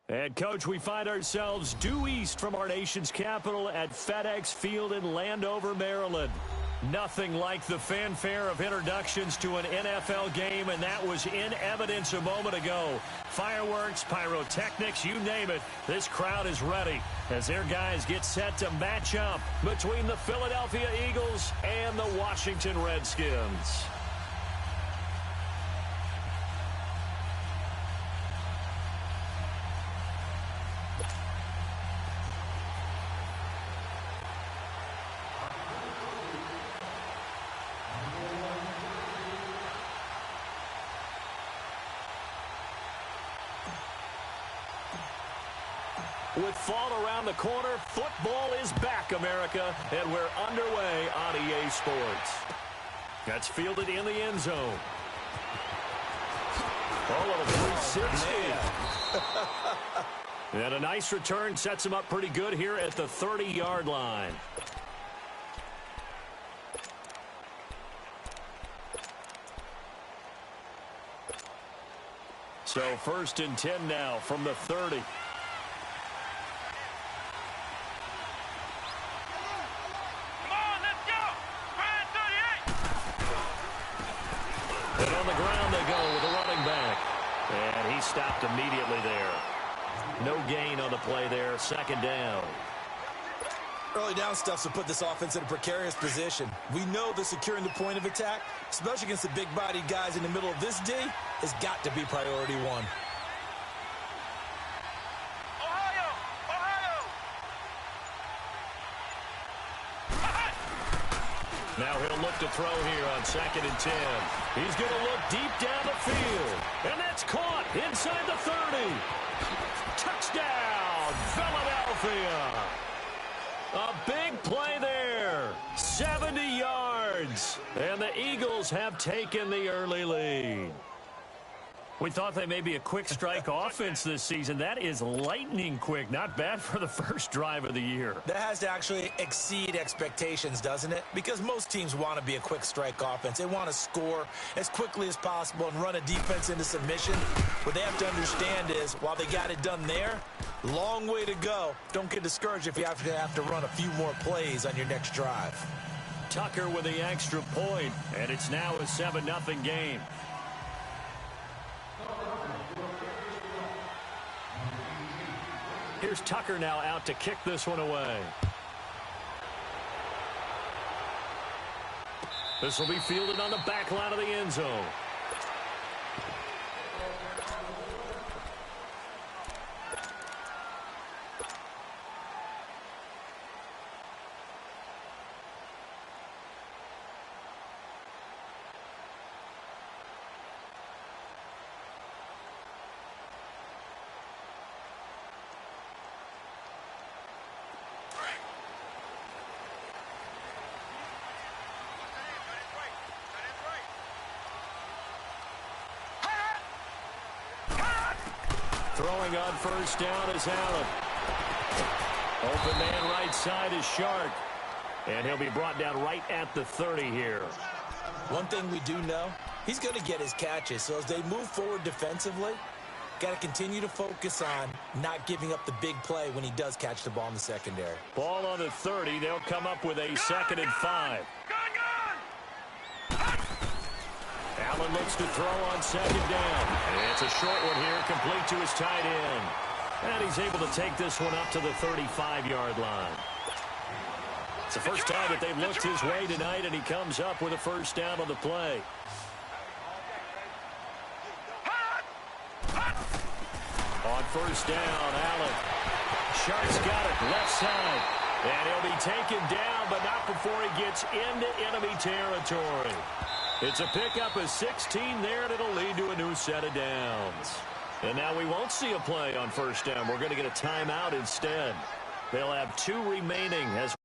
And, Coach, we find ourselves due east from our nation's capital at FedEx Field in Landover, Maryland. Nothing like the fanfare of introductions to an NFL game, and that was in evidence a moment ago. Fireworks, pyrotechnics, you name it, this crowd is ready as their guys get set to match up between the Philadelphia Eagles and the Washington Redskins. With fall around the corner, football is back, America, and we're underway on EA Sports. That's fielded in the end zone. Oh, little 360. And a nice return sets him up pretty good here at the 30-yard line. So 1st and 10 now from the 30. And on the ground they go with a running back. And he stopped immediately there. No gain on the play there. 2nd down. Early down stuff to put this offense in a precarious position. We know that securing the point of attack, especially against the big-bodied guys in the middle of this D, has got to be priority one. Now he'll look to throw here on 2nd and 10. He's going to look deep down the field. And that's caught inside the 30. Touchdown, Philadelphia. A big play there. 70 yards. And the Eagles have taken the early lead. We thought they may be a quick strike offense this season. That is lightning quick. Not bad for the first drive of the year. That has to actually exceed expectations, doesn't it? Because most teams want to be a quick strike offense. They want to score as quickly as possible and run a defense into submission. What they have to understand is, while they got it done there, long way to go. Don't get discouraged if you have to run a few more plays on your next drive. Tucker with the extra point, and it's now a 7-0 game. Here's Tucker now out to kick this one away. This will be fielded on the back line of the end zone. Throwing on 1st down is Allen. Open man right side is Shark. And he'll be brought down right at the 30 here. One thing we do know, he's going to get his catches. So as they move forward defensively, got to continue to focus on not giving up the big play when he does catch the ball in the secondary. Ball on the 30. They'll come up with a 2nd and 5. Allen looks to throw on 2nd down. And it's a short one here, complete to his tight end. And he's able to take this one up to the 35-yard line. It's the first time that they've looked his way tonight, and he comes up with a 1st down on the play. On 1st down, Allen. Shark's got it, left side. And he'll be taken down, but not before he gets into enemy territory. It's a pickup of 16 there, and it'll lead to a new set of downs. And now we won't see a play on 1st down. We're going to get a timeout instead. They'll have 2 remaining as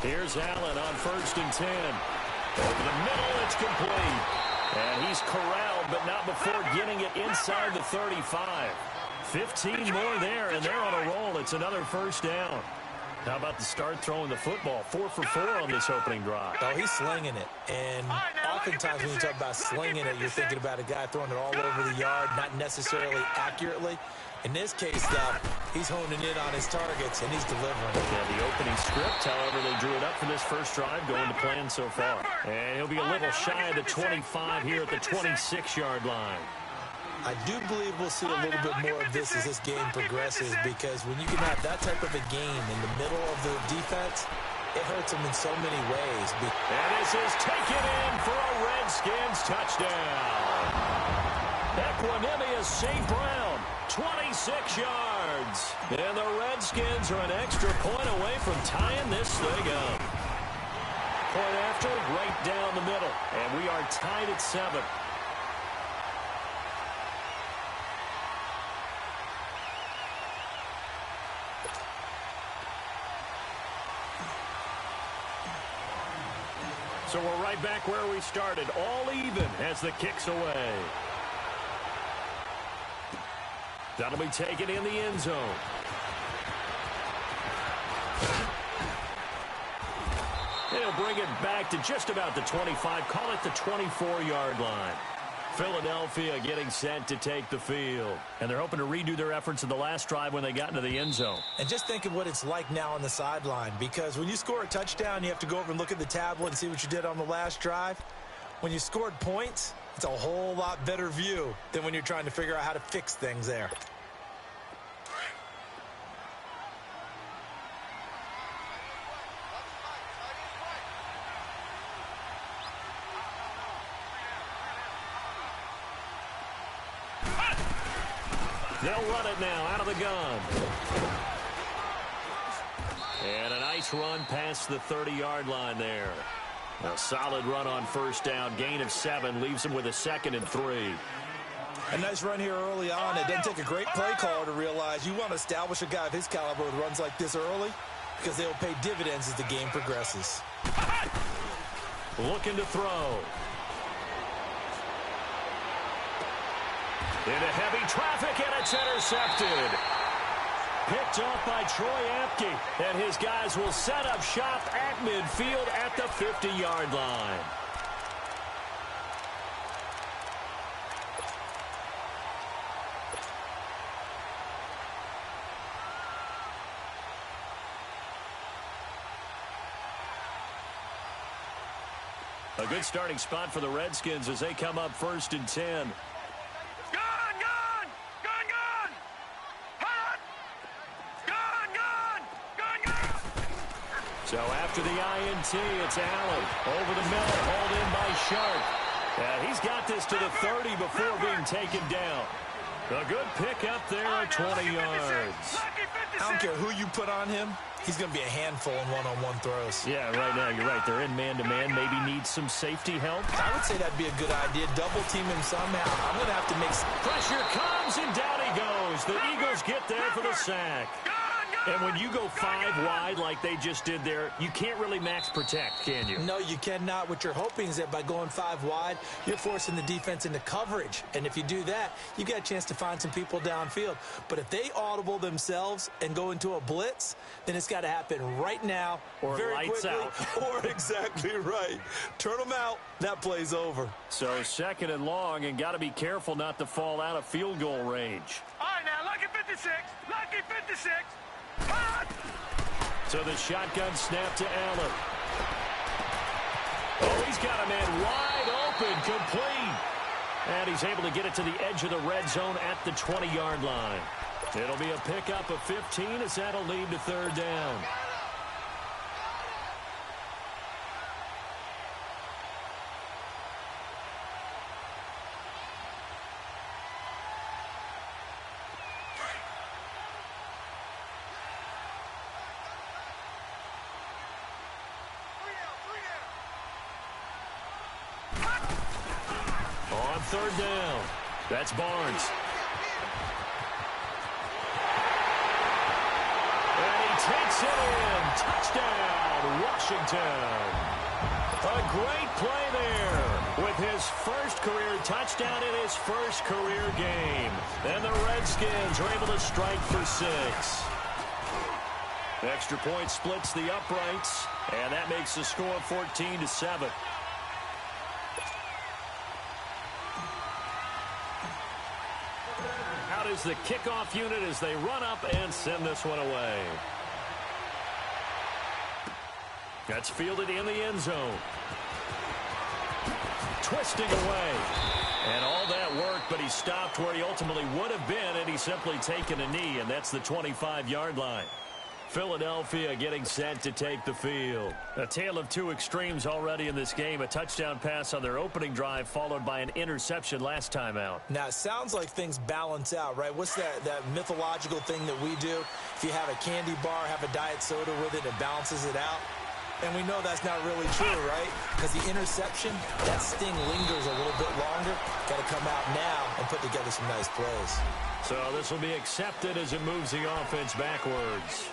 Here's Allen on 1st and 10. Over the middle, it's complete. And he's corralled, but not before getting it inside the 35. 15 more there, and they're on a roll. It's another first down. How about the start throwing the football? 4 for 4 on this opening drive. Oh, he's slinging it. And oftentimes when you talk about slinging it, you're thinking about a guy throwing it all over the yard, not necessarily accurately. In this case, though, he's honing in on his targets, and he's delivering. Yeah, the opening script, however, they drew it up for this first drive, going to plan so far. And he'll be a little shy of the 25 here at the 26-yard line. I do believe we'll see a little bit more of this as this game progresses, because when you can have that type of a game in the middle of the defense, it hurts them in so many ways. And this is taken in for a Redskins touchdown. Equanimous St. Brown, 26 yards. And the Redskins are an extra point away from tying this thing up. Point after, right down the middle. And we are tied at 7. So we're right back where we started, all even as the kick's away. That'll be taken in the end zone. They'll bring it back to just about the 25, call it the 24-yard line. Philadelphia getting set to take the field. And they're hoping to redo their efforts in the last drive when they got into the end zone. And just think of what it's like now on the sideline, because when you score a touchdown, you have to go over and look at the tablet and see what you did on the last drive. When you scored points, it's a whole lot better view than when you're trying to figure out how to fix things there. They'll run it now out of the gun. And a nice run past the 30-yard line there. A solid run on first down. Gain of 7 leaves them with a 2nd and 3. A nice run here early on. It doesn't take a great play caller to realize you want to establish a guy of his caliber with runs like this early, because they'll pay dividends as the game progresses. Looking to throw. Into heavy traffic, and it's intercepted. Picked off by Troy Apke, and his guys will set up shop at midfield at the 50-yard line. A good starting spot for the Redskins as they come up 1st and 10. So after the INT, it's Allen. Over the middle, hauled in by Sharp. And he's got this to the 30 before being taken down. A good pick up there at 20 yards. I don't care who you put on him. He's going to be a handful in one-on-one throws. Yeah, right now, you're right. They're in man-to-man. Maybe need some safety help. I would say that'd be a good idea. Double team him somehow. I'm going to have to make... Pressure comes, and down he goes. The Eagles get there for the sack. And when you go 5 wide like they just did there, you can't really max protect, can you? No, you cannot. What you're hoping is that by going 5 wide, you're forcing the defense into coverage. And if you do that, you got a chance to find some people downfield. But if they audible themselves and go into a blitz, then it's got to happen right now, or very lights quickly, out. Or exactly right. Turn them out. That play's over. So 2nd and long, and got to be careful not to fall out of field goal range. All right, now, lucky 56. Lucky 56. So the shotgun snap to Allen. Oh, he's got a man wide open, complete. And he's able to get it to the edge of the red zone at the 20-yard line. It'll be a pickup of 15 as that'll lead to 3rd down. On 3rd down, that's Barnes. takes it in. Touchdown, Washington. A great play there with his first career touchdown in his first career game. And the Redskins are able to strike for 6. Extra point splits the uprights, and that makes the score 14-7. Out is the kickoff unit as they run up and send this one away. That's fielded in the end zone. Twisting away. And all that worked, but he stopped where he ultimately would have been, and he's simply taken a knee, and that's the 25-yard line. Philadelphia getting set to take the field. A tale of two extremes already in this game. A touchdown pass on their opening drive, followed by an interception last time out. Now, it sounds like things balance out, right? What's that mythological thing that we do? If you have a candy bar, have a diet soda with it, it balances it out. And we know that's not really true, right? Because the interception, that sting lingers a little bit longer. Got to come out now and put together some nice plays. So this will be accepted as it moves the offense backwards.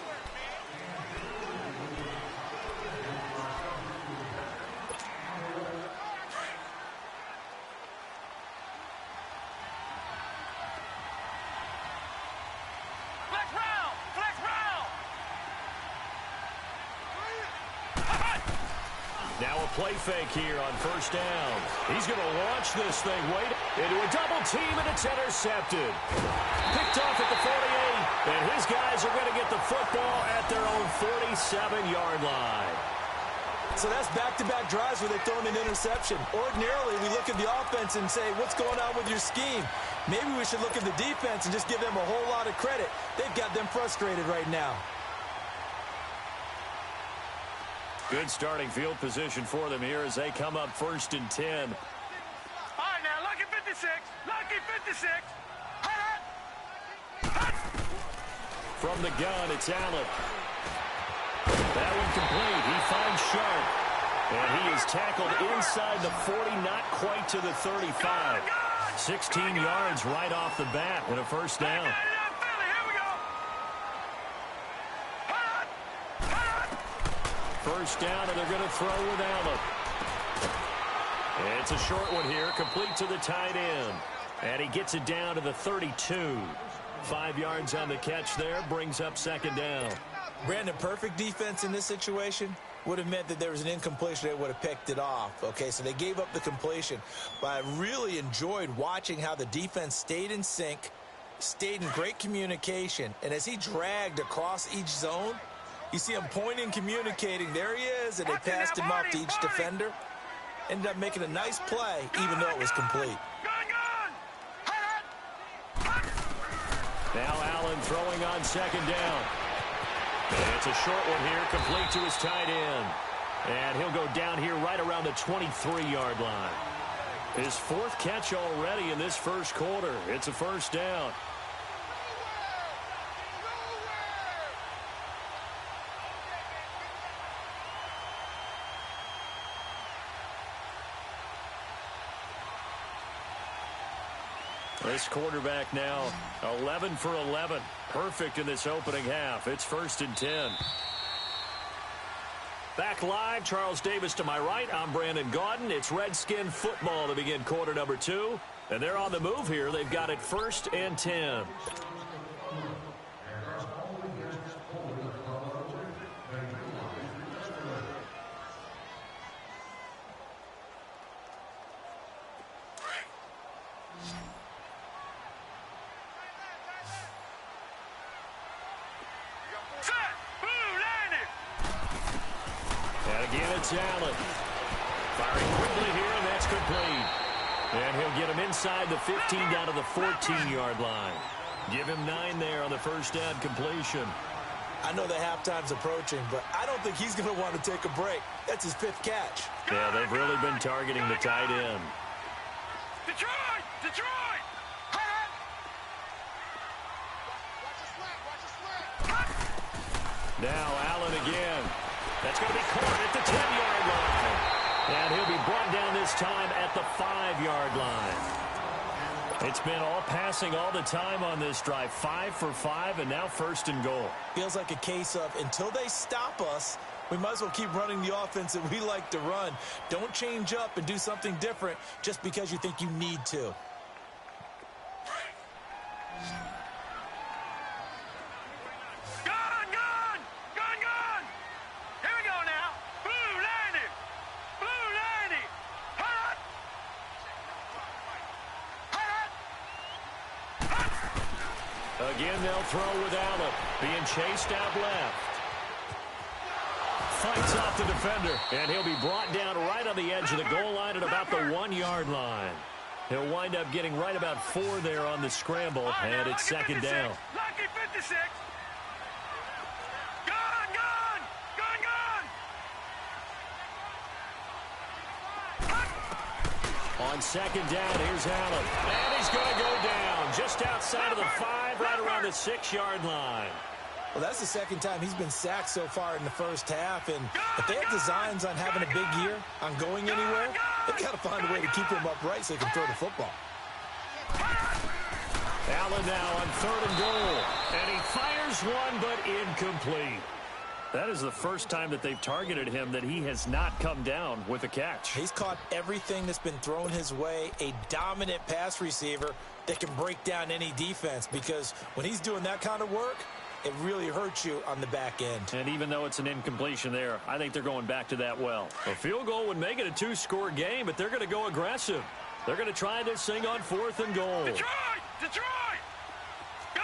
Now a play fake here on first down. He's going to launch this thing. Wait into a double team, and it's intercepted. Picked off at the 48, and his guys are going to get the football at their own 47-yard line. So that's back-to-back drives where they've thrown an interception. Ordinarily, we look at the offense and say, what's going on with your scheme? Maybe we should look at the defense and just give them a whole lot of credit. They've got them frustrated right now. Good starting field position for them here as they come up 1st and 10. All right, now, lucky 56. Lucky 56. From the gun, it's Allen. That one complete. He finds Sharp. And he is tackled inside the 40, not quite to the 35. 16 yards right off the bat and a first down. First down, and they're going to throw with Allen. It's a short one here, complete to the tight end. And he gets it down to the 32. 5 yards on the catch there, brings up second down. Brandon, perfect defense in this situation would have meant that there was an incompletion. They would have picked it off. Okay, so they gave up the completion. But I really enjoyed watching how the defense stayed in sync, stayed in great communication. And as he dragged across each zone, you see him pointing, communicating. There he is, and they passed him up to each defender. Ended up making a nice play, even though it was complete. Now Allen throwing on second down. And it's a short one here, complete to his tight end. And he'll go down here right around the 23-yard line. His 4th catch already in this first quarter. It's a first down. This quarterback now 11 for 11. Perfect in this opening half. It's 1st and 10. Back live, Charles Davis to my right. I'm Brandon Gaudin. It's Redskin football to begin quarter number 2. And they're on the move here. They've got it 1st and 10. It's Allen. Firing quickly here, and that's complete. And he'll get him inside the 15 down to the 14-yard line. Give him 9 there on the first down completion. I know the halftime's approaching, but I don't think he's going to want to take a break. That's his 5th catch. Yeah, they've really been targeting the tight end. Detroit! Detroit! Now Allen again. That's going to be caught at the 10-yard line. And he'll be brought down this time at the 5-yard line. It's been all passing all the time on this drive. 5 for 5, and now 1st and goal. Feels like a case of until they stop us, we might as well keep running the offense that we like to run. Don't change up and do something different just because you think you need to. Again, they'll throw with Allen. Being chased out left. Fights off the defender. And he'll be brought down right on the edge of the goal line at about the 1-yard line. He'll wind up getting right about 4 there on the scramble. And it's 2nd down. Lucky 56. Gone. On 2nd down, here's Allen. And he's going to go down just outside of the 5, right around the 6-yard line. Well, that's the 2nd time he's been sacked so far in the first half. And if they have designs on having a big year, on going anywhere, they've got to find a way to keep him upright so he can throw the football. Allen now on 3rd and goal. And he fires one, but incomplete. That is the first time that they've targeted him that he has not come down with a catch. He's caught everything that's been thrown his way. A dominant pass receiver that can break down any defense, because when he's doing that kind of work, it really hurts you on the back end. And even though it's an incompletion there, I think they're going back to that well. A field goal would make it a 2-score game, but they're going to go aggressive. They're going to try this thing on 4th and goal. Detroit! Gone!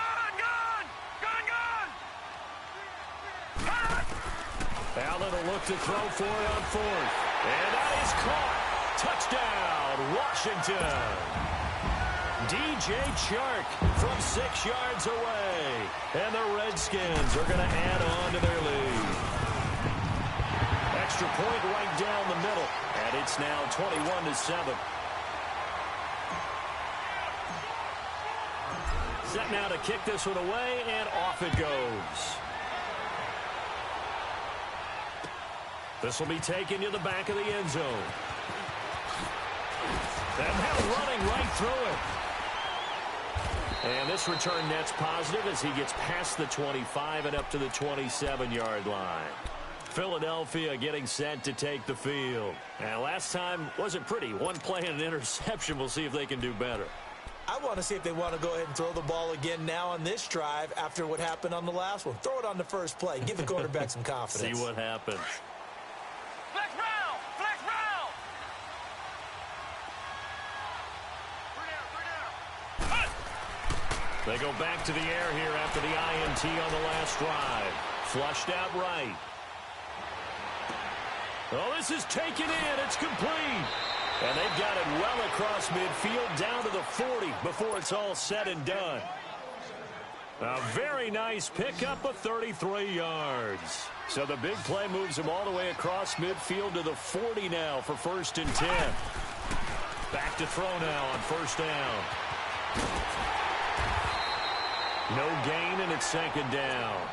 Allen will look to throw for it on 4th. And that is caught. Touchdown, Washington. DJ Chark from 6 yards away. And the Redskins are going to add on to their lead. Extra point right down the middle. And it's now 21-7. Set now to kick this one away, and off it goes. This will be taken to the back of the end zone. And now running right through it. And this return net's positive as he gets past the 25 and up to the 27-yard line. Philadelphia getting set to take the field. And last time wasn't pretty. One play and an interception. We'll see if they can do better. I want to see if they want to go ahead and throw the ball again now on this drive after what happened on the last one. Throw it on the first play. Give the quarterback some confidence. See what happens. Flex round! They go back to the air here after the INT on the last drive. Flushed out right. Oh, this is taken in. It's complete. And they've got it well across midfield down to the 40 before it's all said and done. A very nice pickup of 33 yards. So the big play moves him all the way across midfield to the 40 now for 1st and 10. Back to throw now on 1st down. No gain, and it's 2nd down.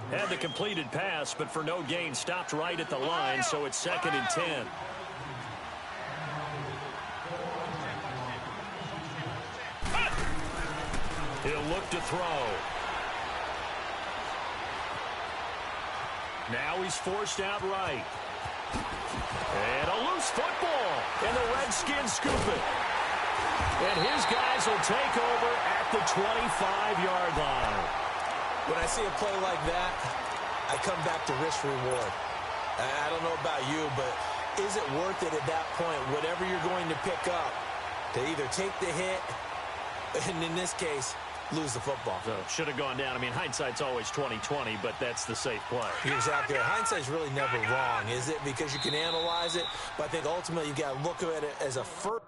Had the completed pass, but for no gain, stopped right at the line, so it's 2nd and 10. He'll look to throw. Now he's forced out right. And a loose football, and the Redskins scoop it. And his guys will take over at the 25-yard line. When I see a play like that, I come back to risk-reward. I don't know about you, but is it worth it at that point, whatever you're going to pick up, to either take the hit, and in this case, lose the football? So should have gone down. I mean, hindsight's always 20/20, but that's the safe play. You're exactly right. Hindsight's really never wrong, is it? Because you can analyze it, but I think ultimately you got to look at it as a first.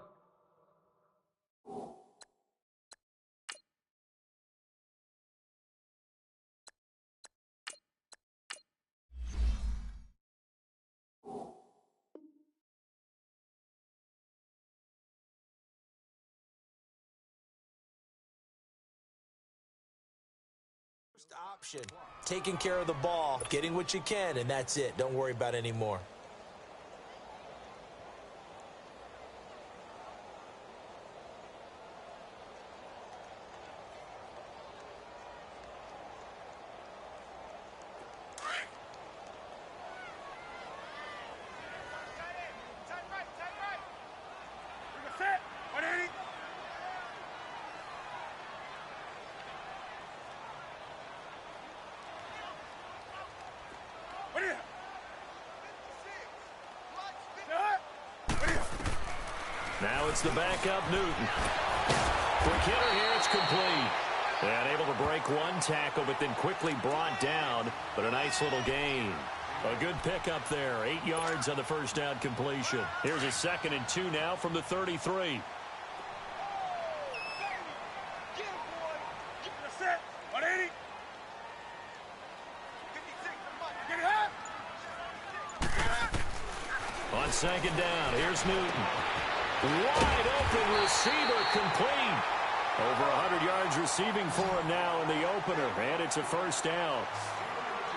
Option, taking care of the ball, getting what you can, and that's it. Don't worry about any more. Now it's the backup Newton. Quick hitter here, it's complete. And able to break one tackle, but then quickly brought down. But a nice little gain. A good pickup there. 8 yards on the first down completion. Here's a 2nd and 2 now from the 33. On 2nd down, here's Newton. Wide open receiver complete. Over 100 yards receiving for him now in the opener, and it's a first down.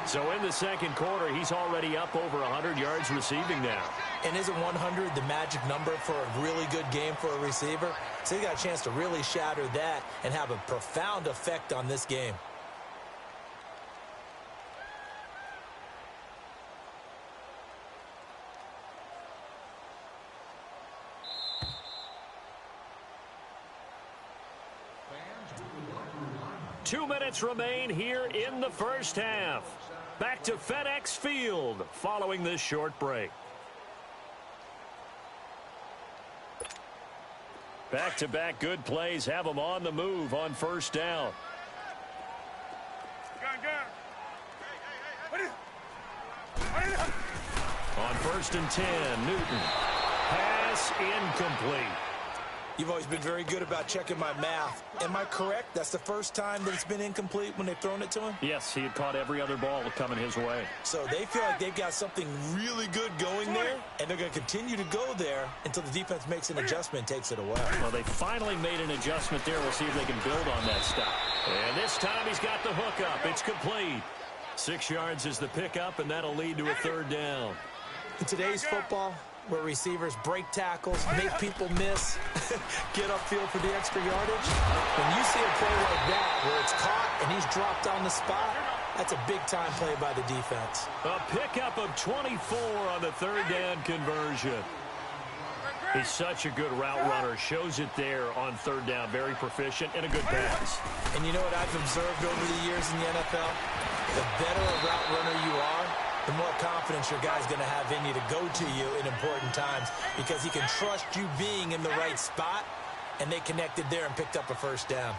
So in the second quarter, he's already up over 100 yards receiving now. And isn't 100 the magic number for a really good game for a receiver? So he got a chance to really shatter that and have a profound effect on this game. Two minutes remain here in the first half. Back to FedEx Field following this short break. Back-to-back good plays have them on the move on first down. On 1st and 10, Newton. Pass incomplete. You've always been very good about checking my math. Am I correct? That's the first time that it's been incomplete when they've thrown it to him? Yes, he had caught every other ball coming his way. So they feel like they've got something really good going there, and they're going to continue to go there until the defense makes an adjustment and takes it away. Well, they finally made an adjustment there. We'll see if they can build on that stop. And this time he's got the hook up. It's complete. 6 yards is the pickup, and that'll lead to a 3rd down. In today's football, where receivers break tackles, make people miss, get upfield for the extra yardage. When you see a play like that where it's caught and he's dropped on the spot, that's a big-time play by the defense. A pickup of 24 on the 3rd down conversion. He's such a good route runner. Shows it there on 3rd down. Very proficient and a good pass. And you know what I've observed over the years in the NFL? The better a route runner you are, the more confidence your guy's going to have in you to go to you in important times because he can trust you being in the right spot, and they connected there and picked up a first down.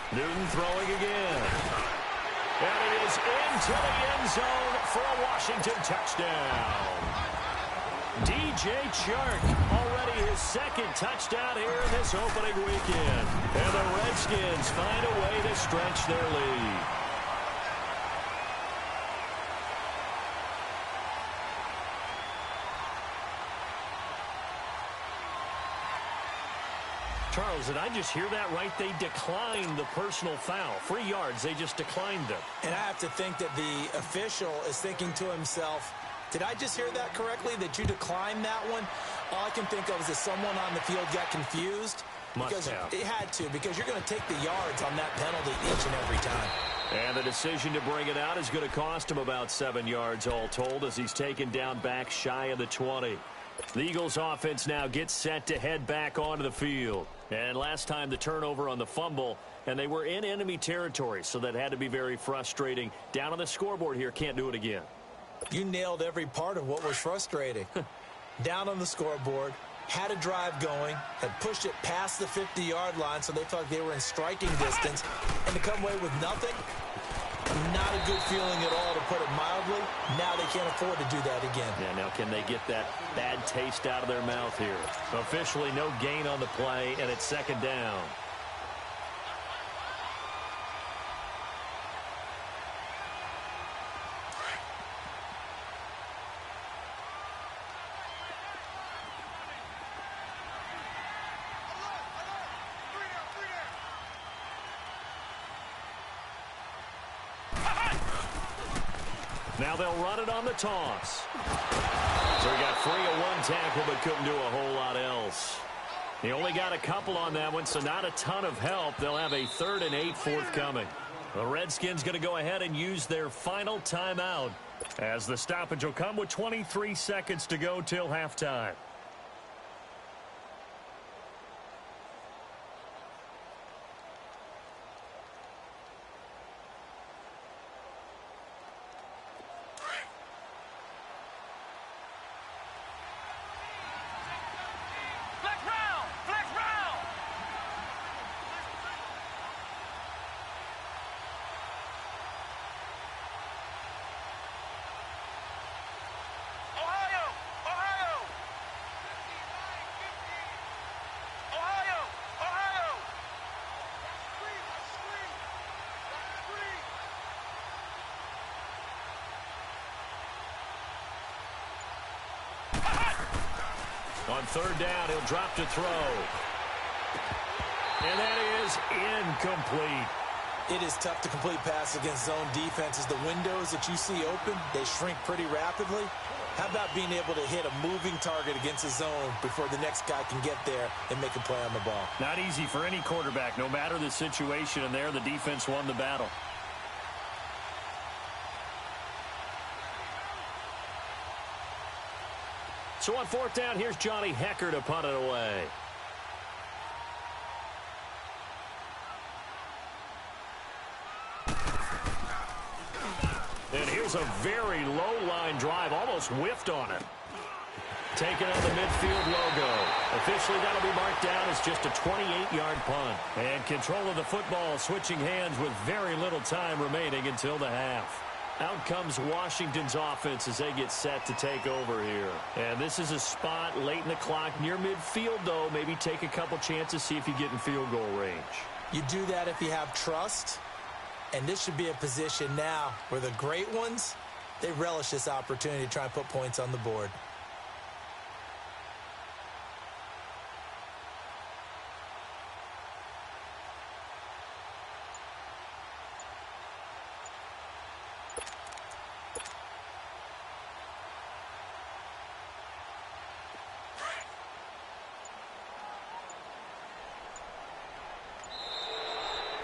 Newton throwing again. And it is into the end zone for a Washington touchdown. DJ Chark, already his 2nd touchdown here in this opening weekend. And the Redskins find a way to stretch their lead. Charles, did I just hear that right? They declined the personal foul. 3 yards, they just declined them. And I have to think that the official is thinking to himself, did I just hear that correctly, that you declined that one? All I can think of is that someone on the field got confused. Must have. It had to, because you're going to take the yards on that penalty each and every time. And the decision to bring it out is going to cost him about 7 yards all told as he's taken down back shy of the 20. The Eagles offense now gets set to head back onto the field. And last time the turnover on the fumble, and they were in enemy territory, so that had to be very frustrating. Down on the scoreboard here, can't do it again. You nailed every part of what was frustrating. Down on the scoreboard, had a drive going, had pushed it past the 50-yard line, so they thought they were in striking distance, and to come away with nothing, not a good feeling at all, to put it mildly. Now they can't afford to do that again. Yeah, now can they get that bad taste out of their mouth here? Officially no gain on the play, and it's 2nd down. Now they'll run it on the toss. So he got free of one tackle but couldn't do a whole lot else. He only got a couple on that one, so not a ton of help. They'll have a 3rd and 8 forthcoming. The Redskins going to go ahead and use their final timeout as the stoppage will come with 23 seconds to go till halftime. On third down, he'll drop to throw. And that is incomplete. It is tough to complete passes against zone defenses. The windows that you see open, they shrink pretty rapidly. How about being able to hit a moving target against a zone before the next guy can get there and make a play on the ball? Not easy for any quarterback, no matter the situation, and there the defense won the battle. So on fourth down, here's Johnny Hecker to punt it away. And here's a very low-line drive, almost whiffed on it. Taking on the midfield logo. Officially, that'll be marked down as just a 28-yard punt. And control of the football switching hands with very little time remaining until the half. Out comes Washington's offense as they get set to take over here. And this is a spot late in the clock near midfield, though. Maybe take a couple chances, see if you get in field goal range. You do that if you have trust. And this should be a position now where the great ones, they relish this opportunity to try and put points on the board.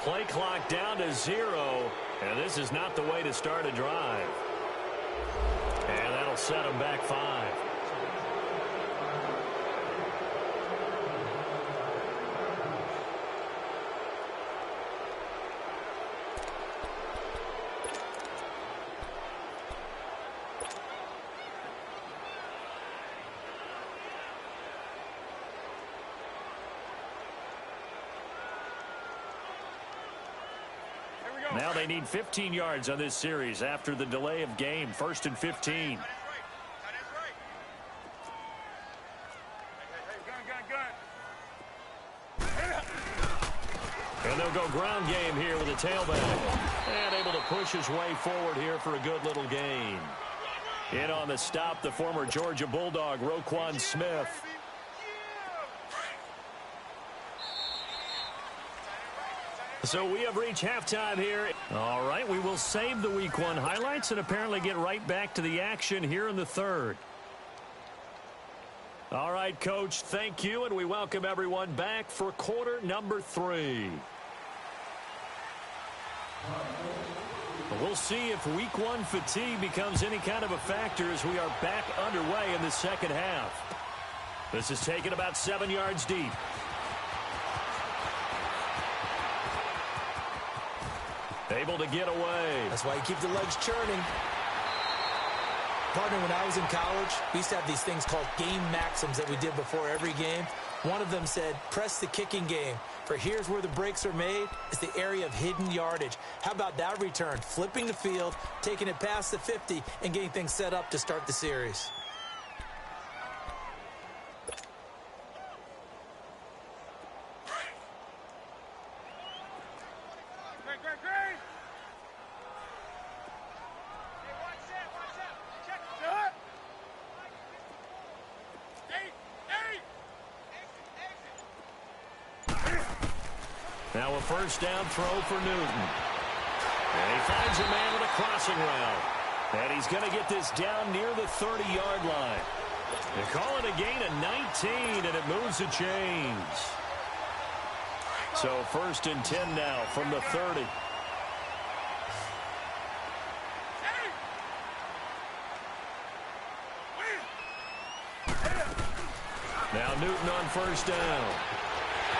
Play clock down to 0, and this is not the way to start a drive. And that'll set them back 5. Now they need 15 yards on this series after the delay of game. 1st and 15. And they'll go ground game here with a tailback. And able to push his way forward here for a good little gain. In on the stop, the former Georgia Bulldog, Roquan Smith. So we have reached halftime here. All right, we will save the Week 1 highlights and apparently get right back to the action here in the third. All right, Coach, thank you, and we welcome everyone back for quarter number 3. We'll see if Week 1 fatigue becomes any kind of a factor as we are back underway in the second half. This is taken about 7 yards deep. Able to get away. That's why you keep the legs churning. Partner, when I was in college, we used to have these things called game maxims that we did before every game. One of them said, press the kicking game. For here's where the breaks are made. It's the area of hidden yardage. How about that return? Flipping the field, taking it past the 50, and getting things set up to start the series. Now a first down throw for Newton. And he finds a man with a crossing route. And he's going to get this down near the 30-yard line. They call it a gain of 19, and it moves the chains. So 1st and 10 now from the 30. Now Newton on first down.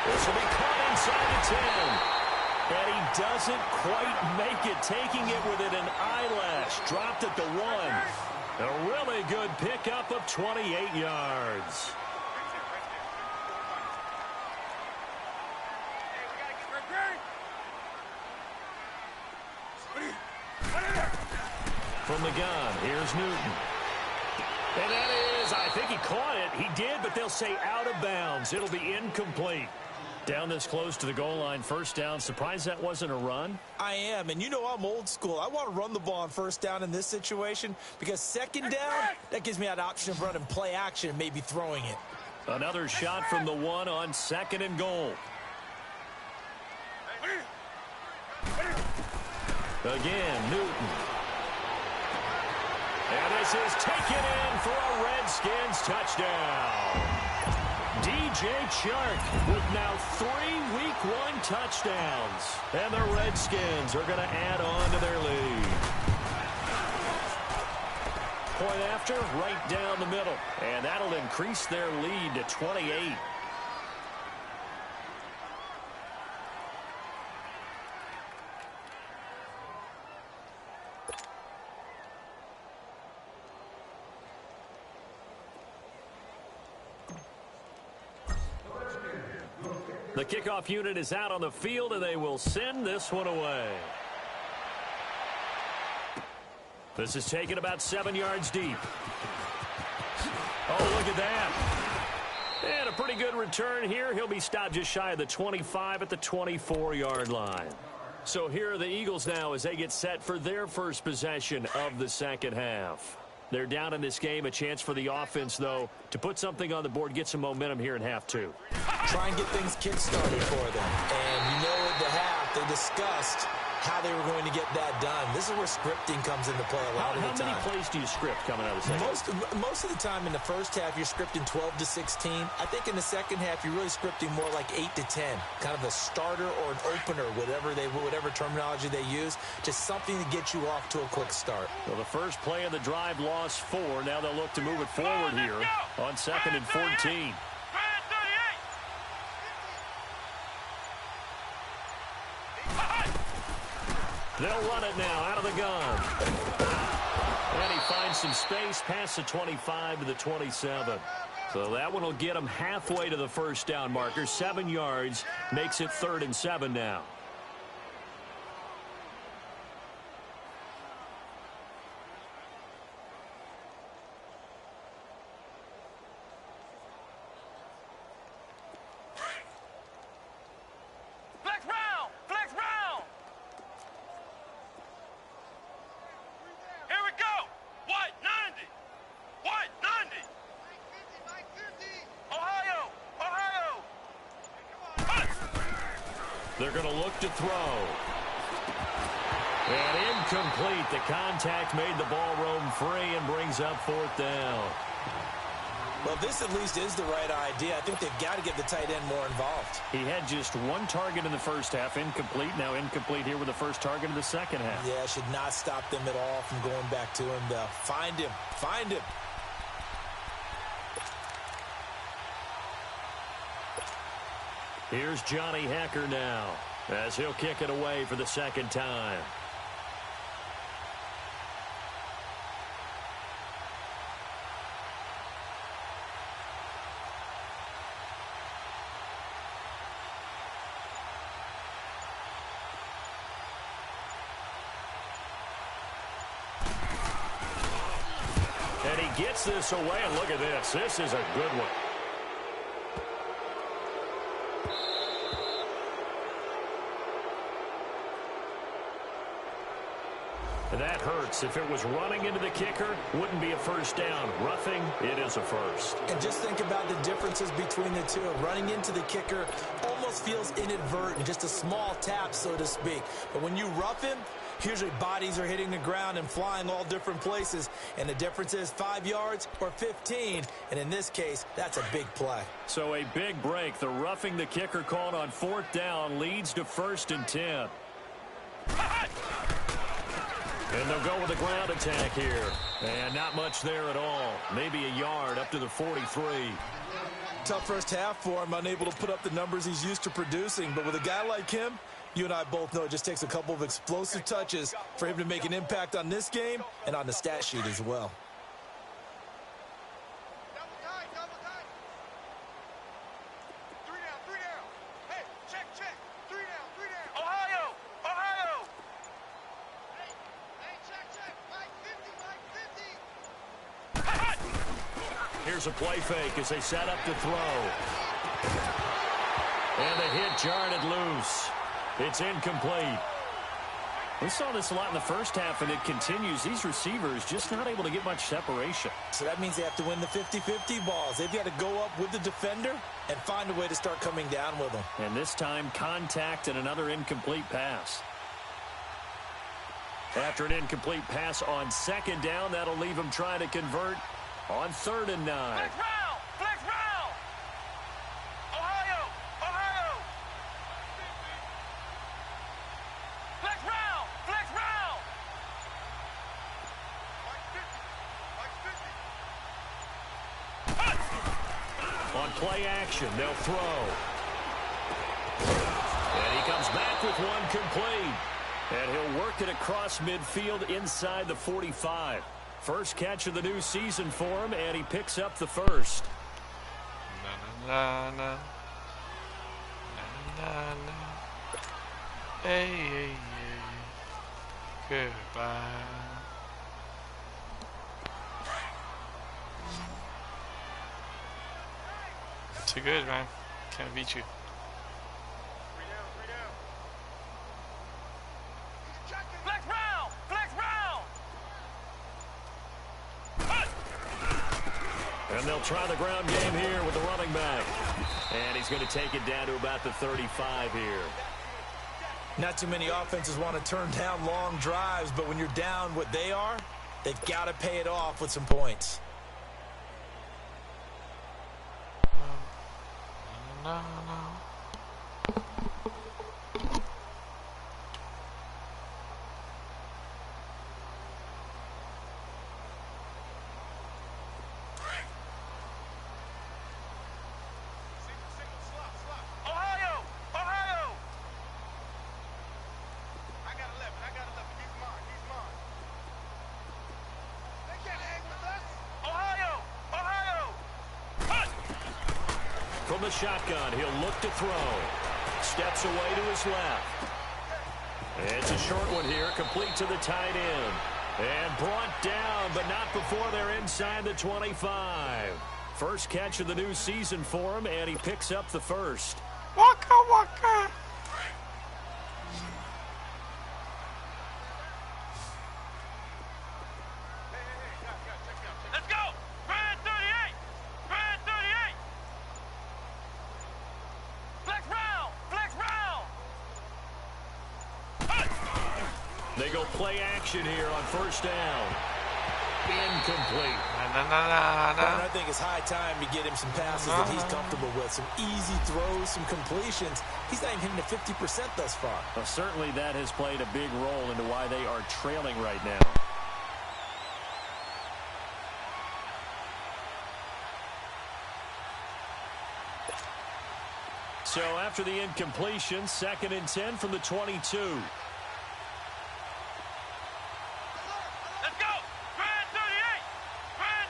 This will be caught inside the 10. And he doesn't quite make it, taking it within an eyelash. Dropped at the 1. A really good pickup of 28 yards. From the gun, here's Newton. And that is, I think he caught it. He did, but they'll say out of bounds. It'll be incomplete. Down this close to the goal line, first down. Surprised that wasn't a run? I am, and you know I'm old school. I want to run the ball on first down in this situation because second down, that gives me that option of running play action and maybe throwing it. Another shot from the one on 2nd and goal. Again, Newton. And this is taken in for a Redskins touchdown. DJ Chark with now 3 Week 1 touchdowns. And the Redskins are going to add on to their lead. Point after, right down the middle. And that'll increase their lead to 28. The kickoff unit is out on the field, and they will send this one away. This is taken about 7 yards deep. Oh, look at that. And a pretty good return here. He'll be stopped just shy of the 25 at the 24-yard line. So here are the Eagles now as they get set for their first possession of the second half. They're down in this game. A chance for the offense, though, to put something on the board, get some momentum here in half 2. Try and get things kick-started for them. And you know at the half, they discussed how they were going to get that done. This is where scripting comes into play a lot of the time. How many plays do you script coming out of the second? Most of the time in the first half, you're scripting 12 to 16. I think in the second half, you're really scripting more like 8 to 10. Kind of a starter or an opener, whatever terminology they use. Just something to get you off to a quick start. Well, the first play of the drive lost 4. Now they'll look to move it forward here on 2nd and 14. They'll run it now out of the gun. And he finds some space past the 25 to the 27. So that one will get him halfway to the first down marker. 7 yards makes it 3rd and 7 now. They're going to look to throw. And incomplete. The contact made the ball roam free and brings up 4th down. Well, this at least is the right idea. I think they've got to get the tight end more involved. He had just 1 target in the first half, incomplete. Now incomplete here with the first target of the second half. Yeah, should not stop them at all from going back to him, though. Find him. Find him. Here's Johnny Hecker now as he'll kick it away for the second time. And he gets this away, and look at this. This is a good one. That hurts. If it was running into the kicker, wouldn't be a first down. Roughing, it is a first. And just think about the differences between the two. Running into the kicker almost feels inadvertent, just a small tap, so to speak. But when you rough him, usually bodies are hitting the ground and flying all different places. And the difference is 5 yards or 15. And in this case, that's a big play. So a big break. The roughing the kicker called on 4th down leads to 1st and 10. And they'll go with a ground attack here. And not much there at all. Maybe a yard up to the 43. Tough first half for him, unable to put up the numbers he's used to producing. But with a guy like him, you and I both know it just takes a couple of explosive touches for him to make an impact on this game and on the stat sheet as well. Here's a play fake as they set up to throw. And the hit jarred it loose. It's incomplete. We saw this a lot in the first half, and it continues. These receivers just not able to get much separation. So that means they have to win the 50-50 balls. They've got to go up with the defender and find a way to start coming down with them. And this time, contact and another incomplete pass. After an incomplete pass on second down, that'll leave them trying to convert on 3rd and 9. Flex round! Flex round! Ohio! Ohio! Flex round! Flex round! On play action, they'll throw. And he comes back with one complete. And he'll work it across midfield inside the 45. First catch of the new season for him, and he picks up the first. Na, na, na. Na, na, na. Hey, hey, hey. Goodbye. Too good, man. Can't beat you. Flex round! Flex round! And they'll try the ground game here with the running back. And he's going to take it down to about the 35 here. Not too many offenses want to turn down long drives, but when you're down what they are, they've got to pay it off with some points. No, no. Ohio! Ohio! I got 11. He's mine. They can't hang with us. Ohio! Ohio! From the shotgun, he'll look to throw. Steps away to his left. It's a short one here, complete to the tight end. And brought down, but not before they're inside the 25. First catch of the new season for him, and he picks up the first. Waka waka. Let's go! Brand 38! Brand 38! Flex round! Flex round! They go play action here on first down. Incomplete. Na, na, na, na. And I think it's high time to get him some passes that he's comfortable with. Some easy throws, some completions. He's not even hitting the 50% thus far. Well, certainly that has played a big role into why they are trailing right now. So after the incompletion, 2nd and 10 from the 22. Let's go! Brand 38! Brand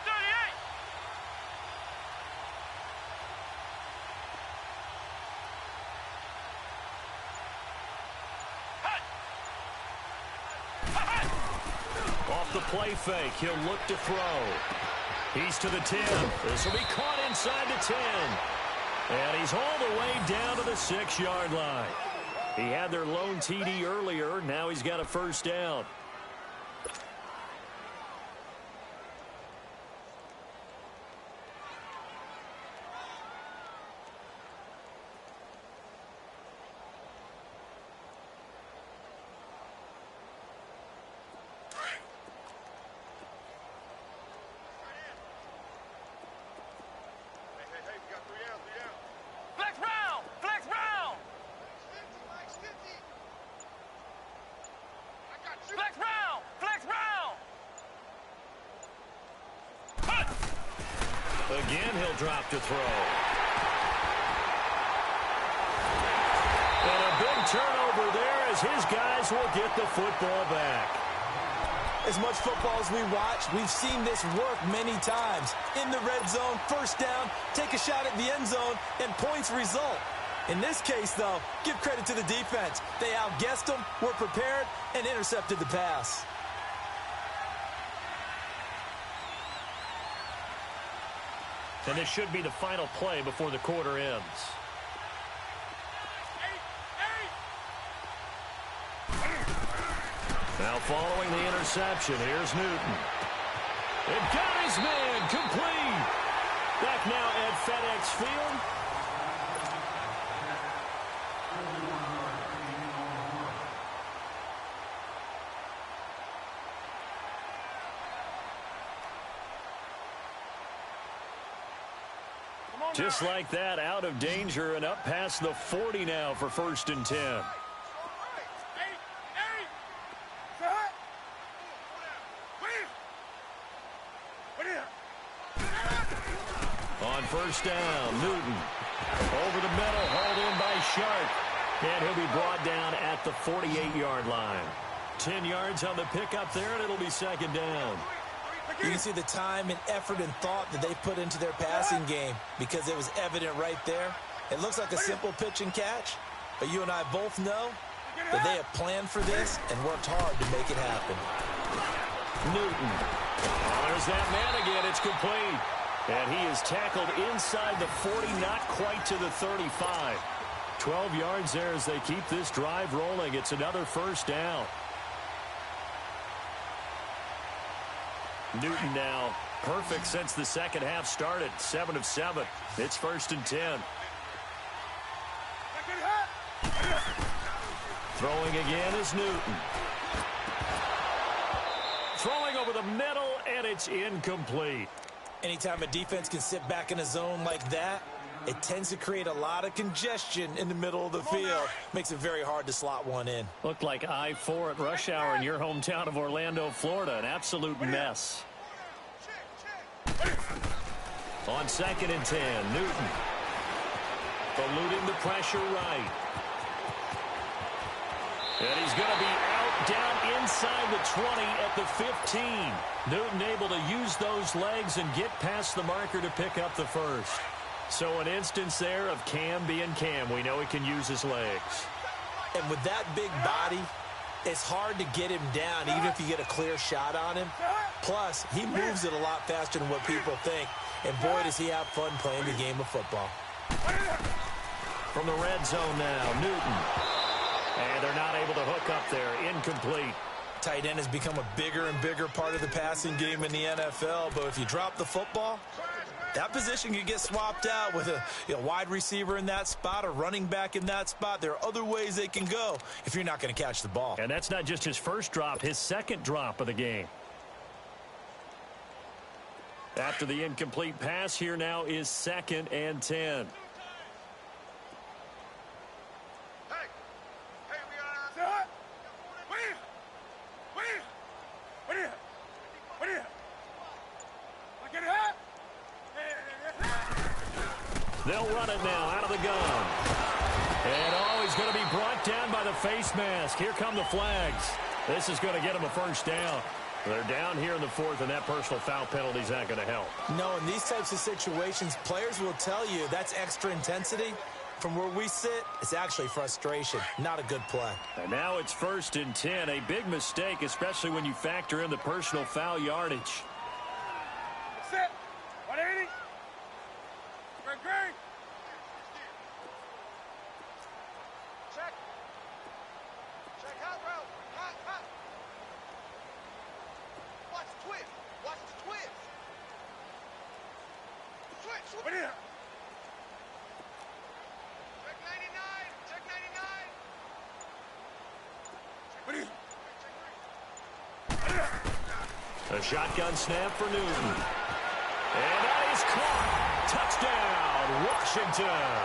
38! Off the play fake, he'll look to throw. He's to the 10. This will be caught inside the 10. And he's all the way down to the 6-yard line. He had their lone TD earlier. Now he's got a first down. Flex round! Flex round! Flex round! Flex round! Again, he'll drop to throw. And a big turnover there as his guys will get the football back. As much football as we watch, we've seen this work many times. In the red zone, first down, take a shot at the end zone, and points result. In this case, though, give credit to the defense. They outguessed them, were prepared, and intercepted the pass. And this should be the final play before the quarter ends. Now following the interception, here's Newton. It got his man complete. Back now at FedEx Field. Just like that, out of danger and up past the 40 now for 1st and 10. On 1st down, Newton. Over the middle, hauled in by Sharp. And he'll be brought down at the 48-yard line. 10 yards on the pickup there, and it'll be 2nd down. You can see the time and effort and thought that they put into their passing game because it was evident right there. It looks like a simple pitch and catch, but you and I both know that they have planned for this and worked hard to make it happen. Newton. Oh, there's that man again. It's complete. And he is tackled inside the 40, not quite to the 35. 12 yards there as they keep this drive rolling. It's another 1st down. Newton now perfect since the 2nd half started. 7 of 7. It's 1st and 10. Throwing again is Newton. Throwing over the middle, and it's incomplete. Anytime a defense can sit back in a zone like that, it tends to create a lot of congestion in the middle of the field. Makes it very hard to slot one in. Looked like I-4 at rush hour in your hometown of Orlando, Florida. An absolute mess. On 2nd and 10, Newton. Eluding the pressure right. And he's going to be out down inside the 20 at the 15. Newton able to use those legs and get past the marker to pick up the 1st. So an instance there of Cam being Cam. We know he can use his legs. And with that big body, it's hard to get him down even if you get a clear shot on him. Plus, he moves it a lot faster than what people think. And boy, does he have fun playing the game of football. From the red zone now, Newton. And they're not able to hook up there. Incomplete. Tight end has become a bigger and bigger part of the passing game in the NFL. But if you drop the football, that position can get swapped out with a wide receiver in that spot, a running back in that spot. There are other ways they can go if you're not going to catch the ball. And that's not just his 1st drop, his 2nd drop of the game. After the incomplete pass, here now is 2nd and 10. They'll run it now out of the gun. And he's going to be brought down by the face mask. Here come the flags. This is going to get him a 1st down. They're down here in the 4th, and that personal foul penalty is not going to help. No, in these types of situations, players will tell you that's extra intensity. From where we sit, it's actually frustration, not a good play. And now it's 1st and 10. A big mistake, especially when you factor in the personal foul yardage. Sit. 180. Great. Check. Check hot route. Hot. Watch the twist. Switch. What is it? Check 99. What is it? A shotgun snap for Newton. And that is caught. Touchdown, Washington.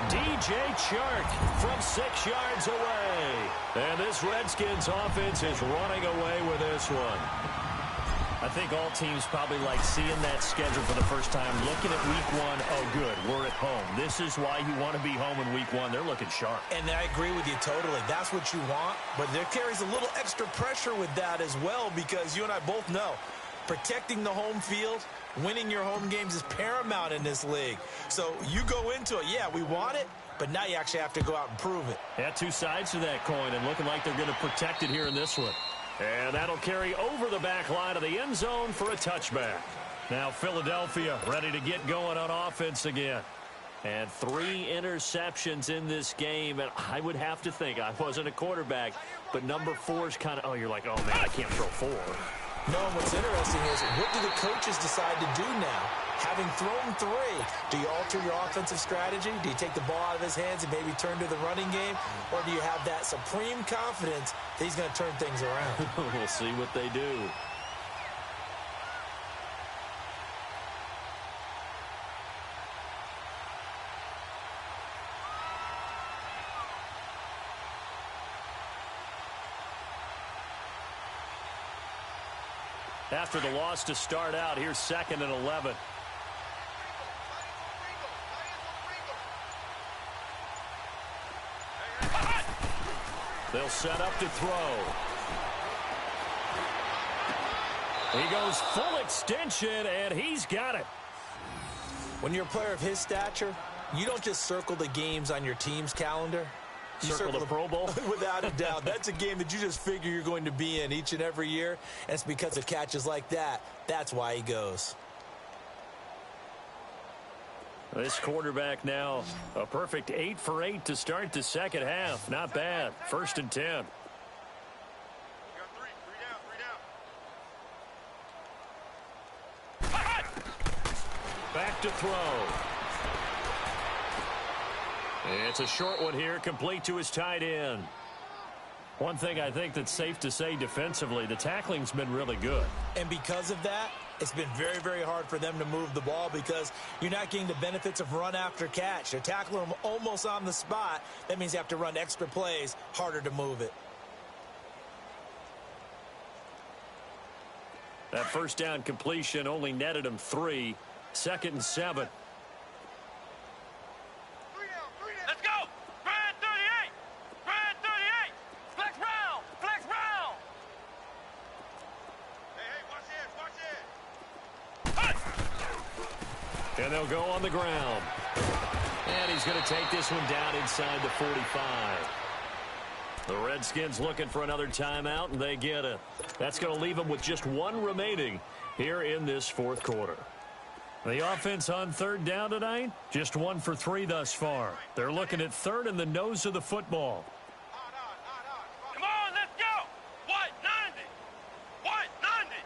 DJ Chark from 6 yards away. And this Redskins offense is running away with this one. I think all teams probably like seeing that schedule for the first time, looking at week 1. Oh, good, we're at home. This is why you want to be home in week 1. They're looking sharp. And I agree with you totally. That's what you want. But there carries a little extra pressure with that as well, because you and I both know protecting the home field, winning your home games is paramount in this league. So you go into it, yeah, we want it, but now you actually have to go out and prove it. Yeah, 2 sides to that coin, and looking like they're going to protect it here in this one. And that'll carry over the back line of the end zone for a touchback. Now Philadelphia ready to get going on offense again. And 3 interceptions in this game. And I would have to think, I wasn't a quarterback, but number 4 is kind of, oh, you're like, oh, man, I can't throw 4. No, and what's interesting is, what do the coaches decide to do now? Having thrown 3, do you alter your offensive strategy? Do you take the ball out of his hands and maybe turn to the running game? Or do you have that supreme confidence that he's going to turn things around? We'll see what they do. After the loss to start out, here's 2nd and 11. They'll set up to throw. He goes full extension, and he's got it. When you're a player of his stature, you don't just circle the games on your team's calendar. You circle the Pro Bowl? Without a doubt. That's a game that you just figure you're going to be in each and every year. And it's because of catches like that. That's why he goes. This quarterback now a perfect 8 for 8 to start the second half. Not bad. 1st and 10. Back to throw. It's a short one here, complete to his tight end. One thing I think that's safe to say defensively, the tackling's been really good. And because of that, it's been very, very hard for them to move the ball because you're not getting the benefits of run after catch. They're tackling them almost on the spot. That means you have to run extra plays, harder to move it. That first down completion only netted him 3. 2nd and 7. Let's go! Grand 38! Grand 38! Flex round! Flex round! Hey, watch it! And they'll go on the ground. And he's going to take this one down inside the 45. The Redskins looking for another timeout, and they get it. That's going to leave them with just 1 remaining here in this 4th quarter. The offense on 3rd down tonight, just 1 for 3 thus far. They're looking at 3rd and the nose of the football. Come on, let's go! 190! 190!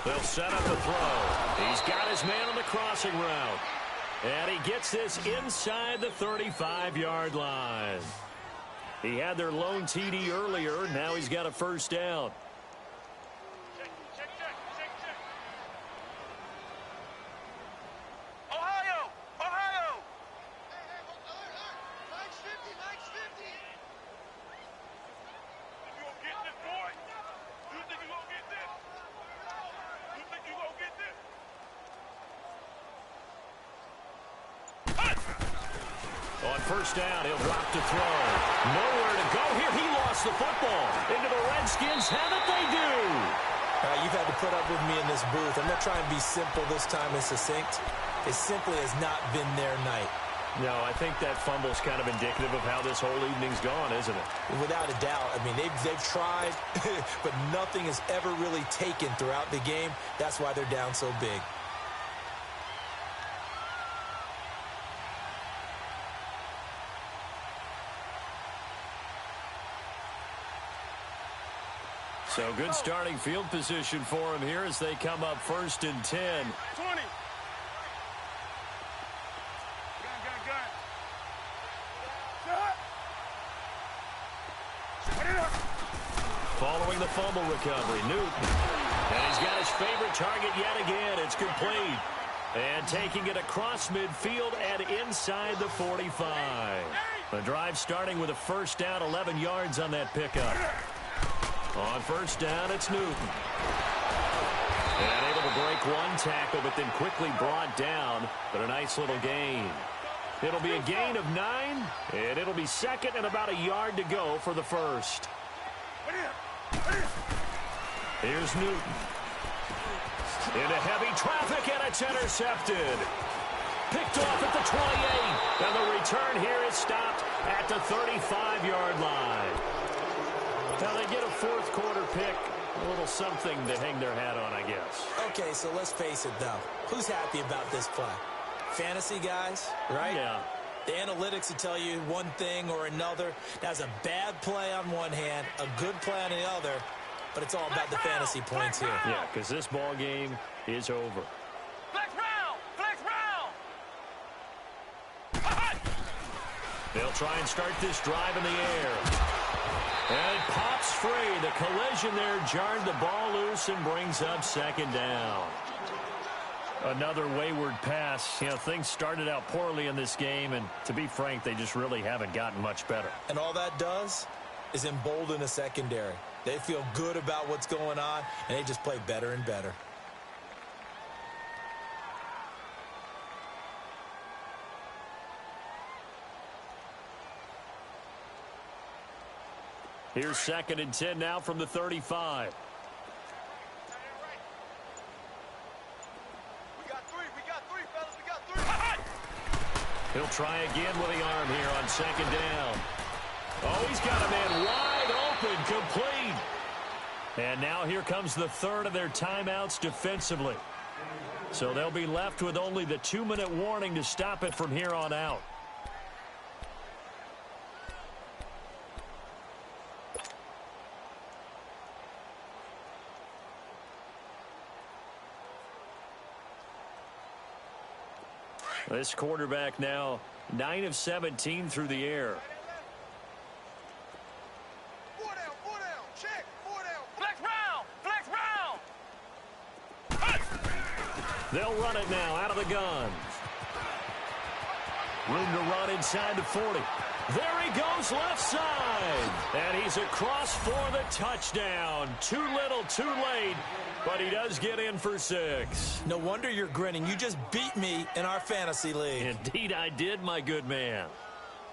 They'll set up the throw. He's got his man on the crossing route. And he gets this inside the 35-yard line. He had their lone TD earlier. Now he's got a first down. Check. Ohio! Mike's 50! You gonna get this, boy? You think you gonna get this? You think you gonna get this? On first down, he'll drop to throw. Nowhere to go here. He lost the football. Into the Redskins. Have it, they do. You've had to put up with me in this booth. I'm going to try and be simple this time and succinct. It simply has not been their night. No, I think that fumble's kind of indicative of how this whole evening's gone, isn't it? Without a doubt. I mean, they've tried, but nothing has ever really taken throughout the game. That's why they're down so big. So good starting field position for him here as they come up 1st and 10. 20. Gun. Following the fumble recovery, Newton. And he's got his favorite target yet again. It's complete. And taking it across midfield and inside the 45. The drive starting with a first down, 11 yards on that pickup. On first down, it's Newton. And able to break 1 tackle, but then quickly brought down. But a nice little gain. It'll be a gain of 9, and it'll be 2nd and about a yard to go for the first. Here's Newton. Into heavy traffic, and it's intercepted. Picked off at the 28. And the return here is stopped at the 35-yard line. Now they get a fourth quarter pick. A little something to hang their hat on, I guess. Okay, so let's face it, though. Who's happy about this play? Fantasy guys, right? Yeah. The analytics will tell you one thing or another. That's a bad play on one hand, a good play on the other, but it's all about the fantasy points here. Yeah, because this ball game is over. Flex round! Flex round! They'll try and start this drive in the air. And it pops free. The collision there jarred the ball loose and brings up second down. Another wayward pass. You know, things started out poorly in this game, and to be frank, they just really haven't gotten much better. And all that does is embolden the secondary. They feel good about what's going on, and they just play better and better. Here's 2nd and 10 now from the 35. We got three, fellas. We got three. He'll try again with the arm here on 2nd down. Oh, he's got a man wide open, complete. And now here comes the third of their timeouts defensively. So they'll be left with only the 2-minute warning to stop it from here on out. This quarterback now 9 of 17 through the air. 4 down, check, 4 down. Flex round. They'll run it now out of the gun. Room to run inside the 40. There he goes left side. And he's across for the touchdown. Too little, too late. But he does get in for 6. No wonder you're grinning. You just beat me in our fantasy league. Indeed I did, my good man.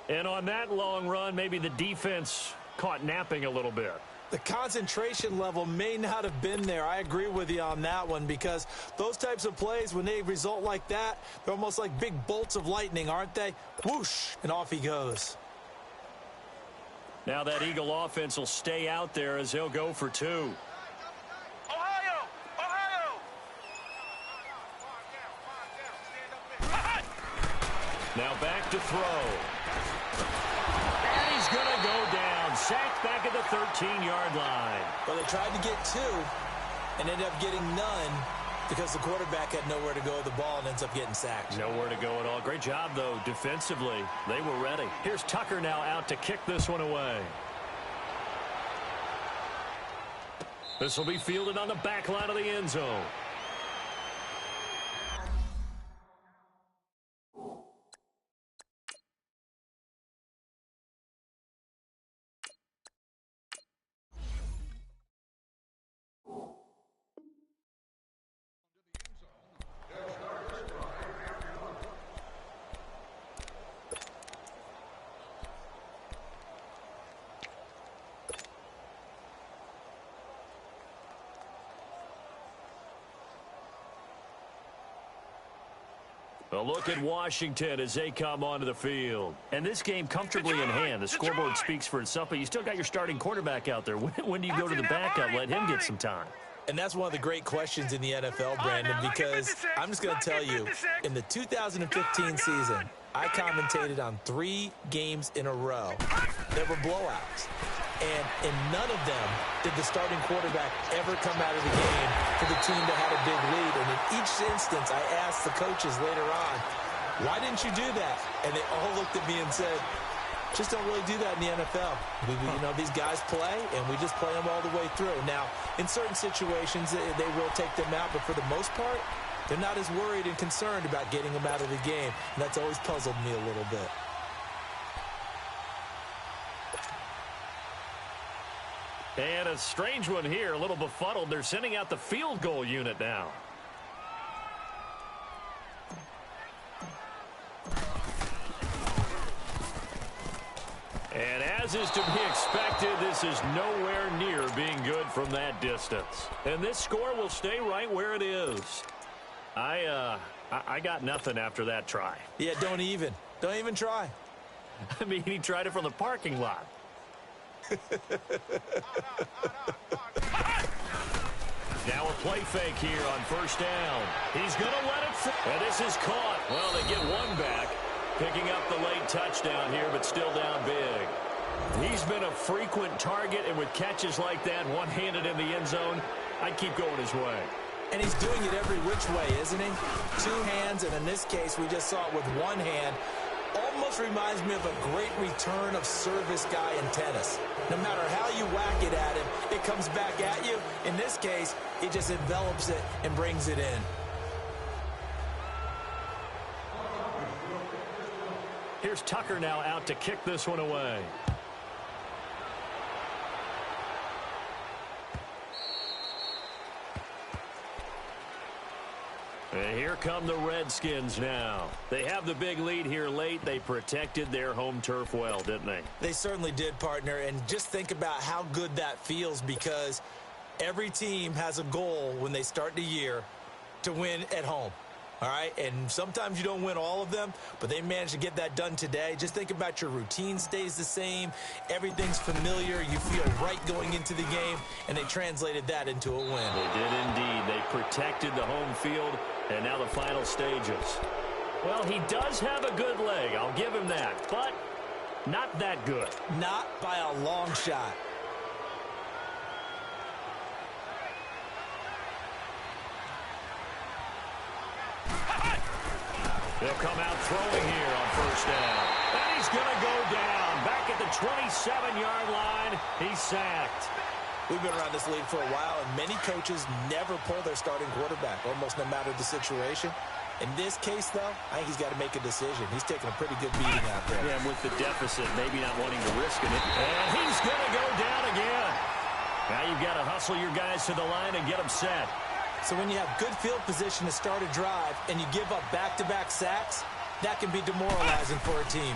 And on that long run, maybe the defense caught napping a little bit. The concentration level may not have been there. I agree with you on that one, because those types of plays, when they result like that, they're almost like big bolts of lightning, aren't they? Whoosh, and off he goes. Now that Eagle offense will stay out there as he'll go for 2. Ohio. Now back to throw. And he's going to go down. Sacked back at the 13-yard line. Well, they tried to get 2 and ended up getting none because the quarterback had nowhere to go with the ball and ends up getting sacked. Nowhere to go at all. Great job, though, defensively. They were ready. Here's Tucker now out to kick this one away. This will be fielded on the back line of the end zone. A look at Washington as they come onto the field. And this game comfortably in hand. The scoreboard speaks for itself, but you still got your starting quarterback out there. When do you go to the backup, let him get some time? And that's one of the great questions in the NFL, Brandon, because I'm just going to tell you, in the 2015 season, I commentated on 3 games in a row. There were blowouts. And in none of them did the starting quarterback ever come out of the game for the team that had a big lead. And in each instance, I asked the coaches later on, why didn't you do that? And they all looked at me and said, just don't really do that in the NFL. You know, these guys play, and we just play them all the way through. Now, in certain situations, they will take them out, but for the most part, they're not as worried and concerned about getting them out of the game. And that's always puzzled me a little bit. And a strange one here, a little befuddled. They're sending out the field goal unit now. And as As is to be expected, this is nowhere near being good from that distance. And this score will stay right where it is. I got nothing after that try. Yeah, don't even try. I mean, he tried it from the parking lot. Now a play fake here on first down. He's going to let it. And this is caught. Well, they get one back, picking up the late touchdown here, but still down big. He's been a frequent target, and with catches like that, one-handed in the end zone, I'd keep going his way. And he's doing it every which way, isn't he? Two hands, and in this case, we just saw it with one hand. Almost reminds me of a great return of service guy in tennis. No matter how you whack it at him, it comes back at you. In this case, he just envelops it and brings it in. Here's Tucker now out to kick this one away. And here come the Redskins now. They have the big lead here late. They protected their home turf well, didn't they? They certainly did, partner. And just think about how good that feels, because every team has a goal when they start the year to win at home. All right, and sometimes you don't win all of them, but they managed to get that done today. Just think about your routine stays the same. Everything's familiar. You feel right going into the game, and they translated that into a win. They did indeed. They protected the home field, and now the final stages. Well, he does have a good leg. I'll give him that, but not that good. Not by a long shot. He'll come out throwing here on first down. And he's going to go down. Back at the 27-yard line, he's sacked. We've been around this league for a while, and many coaches never pull their starting quarterback, almost no matter the situation. In this case, though, I think he's got to make a decision. He's taking a pretty good beating out there. Yeah, and with the deficit, maybe not wanting to risk it. And he's going to go down again. Now you've got to hustle your guys to the line and get them set. So when you have good field position to start a drive and you give up back-to-back sacks, that can be demoralizing for a team.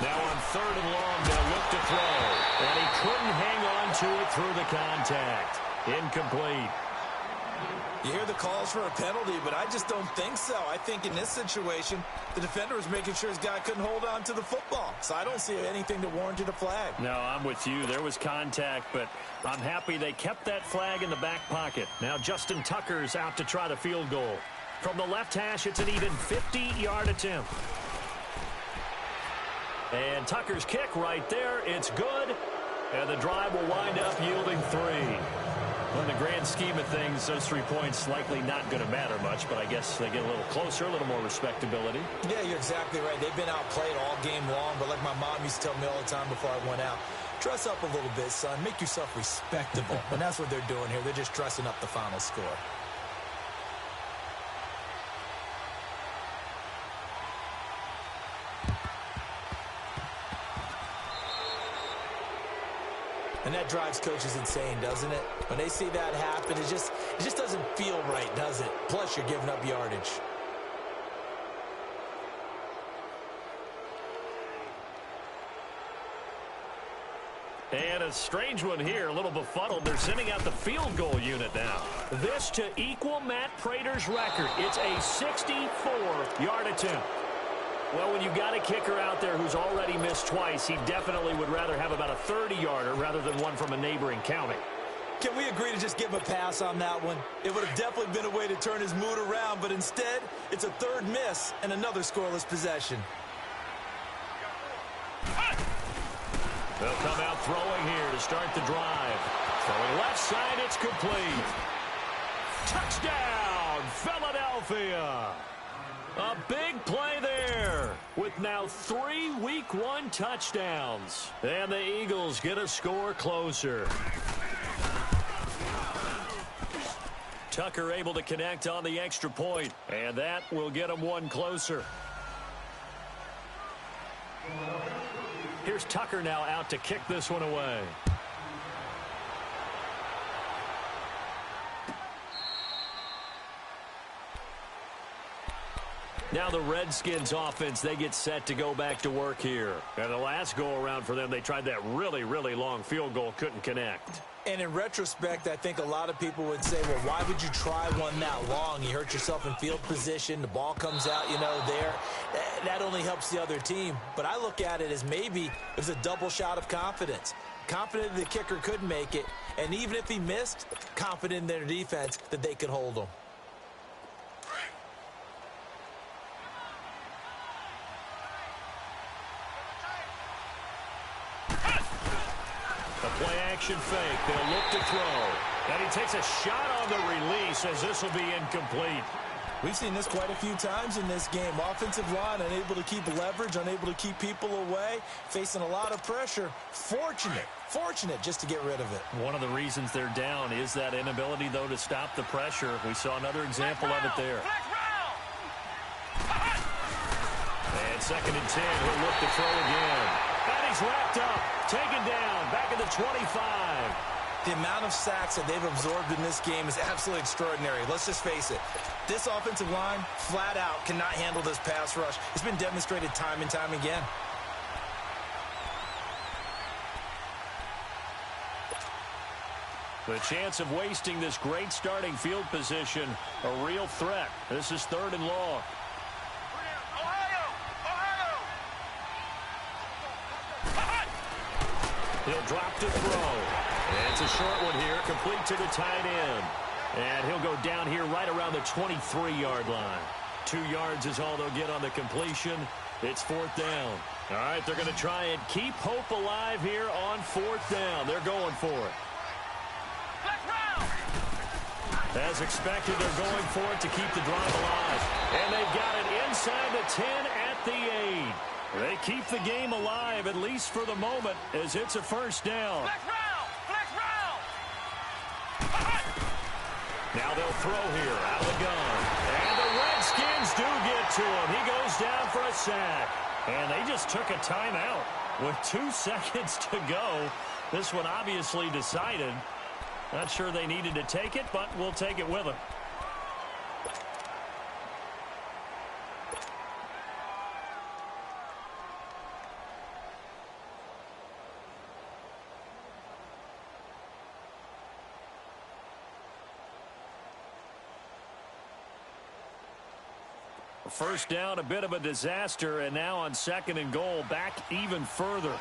Now on third and long, they'll look to throw. And he couldn't hang on to it through the contact. Incomplete. You hear the calls for a penalty, but I just don't think so. I think in this situation, the defender was making sure his guy couldn't hold on to the football. So I don't see anything that warranted a flag. No, I'm with you. There was contact, but I'm happy they kept that flag in the back pocket. Now Justin Tucker's out to try the field goal. From the left hash, it's an even 50-yard attempt. And Tucker's kick right there. It's good. And the drive will wind up yielding 3. In the grand scheme of things, those 3 points likely not going to matter much, but I guess they get a little closer, a little more respectability. Yeah, you're exactly right. They've been outplayed all game long, but like my mom used to tell me all the time before I went out, dress up a little bit, son. Make yourself respectable. And that's what they're doing here. They're just dressing up the final score. And that drives coaches insane, doesn't it? When they see that happen, it just doesn't feel right, does it? Plus, you're giving up yardage. And a strange one here, a little befuddled. They're sending out the field goal unit now. This to equal Matt Prater's record. It's a 64-yard attempt. Well, when you've got a kicker out there who's already missed twice, he definitely would rather have about a 30-yarder rather than one from a neighboring county. Can we agree to just give him a pass on that one? It would have definitely been a way to turn his mood around, but instead, it's a third miss and another scoreless possession. They'll come out throwing here to start the drive. Throwing left side, it's complete. Touchdown, Philadelphia! A big play there with now 3 Week 1 touchdowns. And the Eagles get a score closer. Tucker able to connect on the extra point, and that will get them one closer. Here's Tucker now out to kick this one away. Now the Redskins offense, they get set to go back to work here. And the last go-around for them, they tried that really, really long field goal, couldn't connect. And in retrospect, I think a lot of people would say, well, why would you try one that long? You hurt yourself in field position. The ball comes out, there. That only helps the other team. But I look at it as maybe it was a double shot of confidence. Confident the kicker could make it. And even if he missed, confident in their defense that they could hold him. Play-action fake. They'll look to throw. And he takes a shot on the release as this will be incomplete. We've seen this quite a few times in this game. Offensive line unable to keep leverage, unable to keep people away, facing a lot of pressure. Fortunate just to get rid of it. One of the reasons they're down is that inability, though, to stop the pressure. We saw another example of it there. And 2nd and 10. He'll look to throw again. And he's wrapped up. Taken down. Back at the 25. The amount of sacks that they've absorbed in this game is absolutely extraordinary. Let's just face it. This offensive line, flat out, cannot handle this pass rush. It's been demonstrated time and time again. The chance of wasting this great starting field position, a real threat. This is 3rd and long. He'll drop to throw. And it's a short one here, complete to the tight end. And he'll go down here right around the 23-yard line. 2 yards is all they'll get on the completion. It's 4th down. All right, they're going to try and keep hope alive here on 4th down. They're going for it. As expected, they're going for it to keep the drive alive. And they've got it inside the 10 at the 8. They keep the game alive, at least for the moment, as it's a 1st down. Now they'll throw here out of the gun. And the Redskins do get to him. He goes down for a sack. And they just took a timeout with 2 seconds to go. This one obviously decided. Not sure they needed to take it, but we'll take it with them. First down, a bit of a disaster, and now on 2nd and goal, back even further.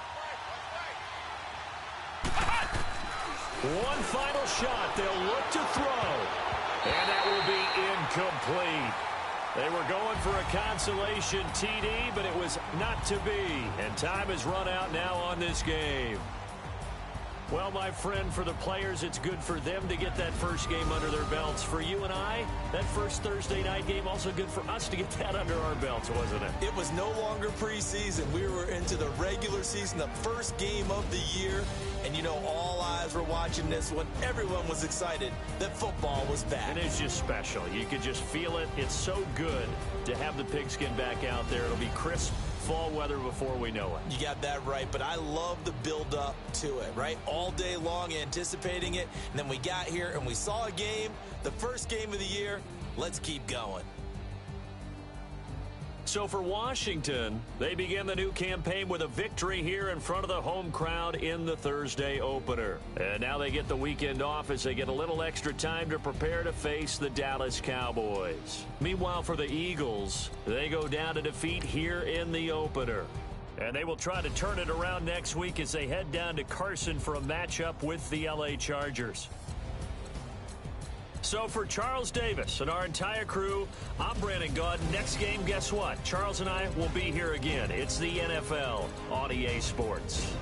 One final shot. They'll look to throw. And that will be incomplete. They were going for a consolation TD, but it was not to be. And time has run out now on this game. Well, my friend, for the players, it's good for them to get that first game under their belts. For you and I, that first Thursday night game, also good for us to get that under our belts, wasn't it? It was no longer preseason. We were into the regular season, the first game of the year. And, all eyes were watching this one. Everyone was excited that football was back. And it's just special. You could just feel it. It's so good to have the pigskin back out there. It'll be crisp fall weather before we know it. You got that right, but I love the build-up to it, right? All day long anticipating it, and then we got here and we saw a game, the first game of the year. Let's keep going. So for Washington, they begin the new campaign with a victory here in front of the home crowd in the Thursday opener. And now they get the weekend off as they get a little extra time to prepare to face the Dallas Cowboys. Meanwhile, for the Eagles, they go down to defeat here in the opener. And they will try to turn it around next week as they head down to Carson for a matchup with the LA Chargers. So for Charles Davis and our entire crew, I'm Brandon Gaud. Next game, guess what? Charles and I will be here again. It's the NFL on EA Sports.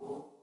Cool.